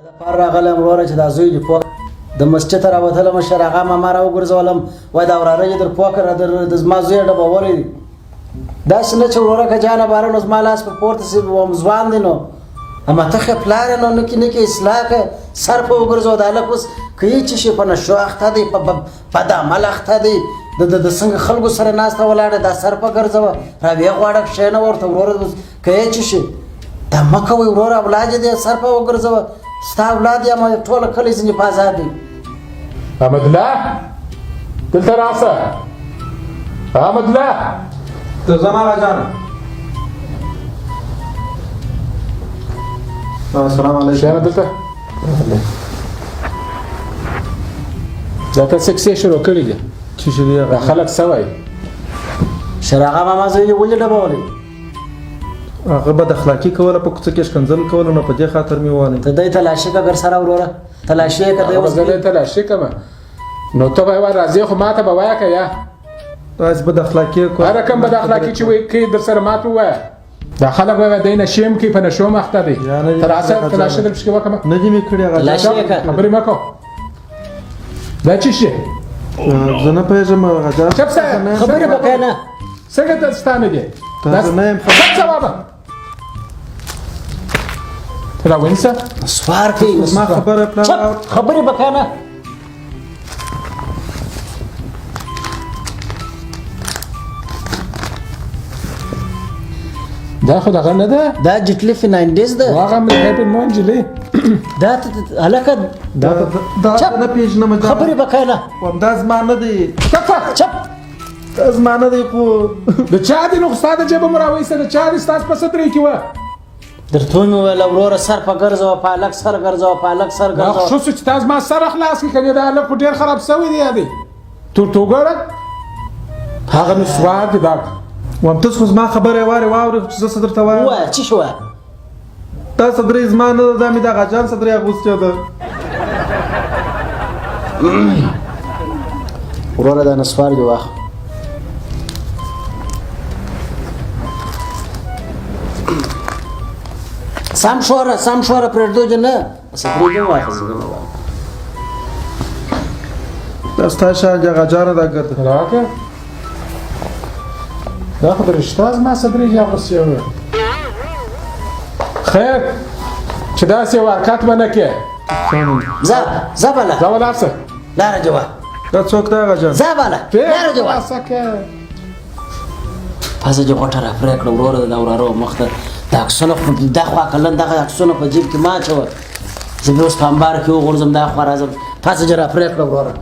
دا پار راغلم وروره چې دا زوی دې پوه د مسجد راوتلم مشر هغه ماما راوګرځولم وای دا وراره یې در پوه کړه د زما زوی ډبولی دی داسې نه چې وروره که جانه باره نو زما لاس په پورته سي ځوان دی نو اما ته ښه پلار یې نو نه کې اصلاح که سر په وګرځو دا هلک اوس که یې چې شي په نشو اخته دی په بد عمل اخته دی د څنګه خلکو سره ناسته ولاړه دا سر په ګرځوه راویې غواړه کښېنه ورته وروره که یې چې شي دا مه کوئ وروره اولاد یې دی سر په وګرځوه ستا اولاد یم ټوله کلی ځینې په ازاد دی احمدالله دلته راسه احمدالله ته ځه ماما جانه السلام علیکم کښېنه دلته دا تا څه کیسې شروع کړي دي چې شي دا خلک څه وایي شراغه ماما زوی یې ولې ډبولی هغه بد اخلاقي کوله په کوڅه کې ښکنځل کوله نو په دې خاطر مې ووهلی ته دی تلاشي که ګر سره وروره تلاشي یې که دی اوس زه دې تلاشي کومه نو ته به یې وایه راځې خو ما ته به وایه که یا داسې بد اخلاقي هر کوم بد اخلاقي چې وایي کوي در سره ما ته ووایه دا خلک به دی نشې هم کوي په نشو هم اخته دی ته راسه تلاشي در پشکې وکړمه نه دې مې کړې هغه تلاشي یې که خبرې مه کوه دا څه شي زه نه پوهېږم هغه جان چپ صاحب خبرې به کوې نه څنګه ته ستانه دي تاسو نه یم چپ صاحب بابا ته را ونیسه سوار کوي ما خبره پلان چپ خبرې به کوې نه دا خو دغه نه ده دا جټلي فنانډیز ده هغه مې هیپي مو نجلۍ دا هلکه دا چپ نه پېژنم خبرې به کوې نه دا زما نه دی چپ دا زما نه دی خو د چا دي نو خو ستا د جېبه مو راوایسته د چا دي ستاسو په صدرې کې وه درته مې ویل وروره سر په ګرځوه په هلک سر ګرځوه په هلک سر دا خو ګرځوه ښه شو چې تا زما سر خلاص کړي کنې دا هلک خو ډېر خراب سوی دی یا دی تو وګوره هغه نسوار دی دا وام تاسو خو زما خبره وارې واورې چې زه څه درته وایم ووایه څه شوه دا صدرې زما نه ده دا مې دغه جان صدرې اغوستې ده وروره دا نسوار دې واخله سم شوره پرېږدو دې نه صدرې دې واخله دا ستا شان دي هغه جانه دا ګرده راکه دا خو د رشته زما صدرې کې اغوستې وه خیر چې داسې یو حرکت به نه کې ځه بله ځه ولاړ شه لاره دې وه دا څوک دی هغه جان ځه بله لاره دې وه پزه دې غوټه را پرې کړه وروره د وراره مخ ته دا عکسونه خو دا خو عقلن دغه عکسونه په جیب کې ما اچوه زه بیا اوس په انبار کې وغورځم دا خوا راځم پزه دې را پرې کړه وروره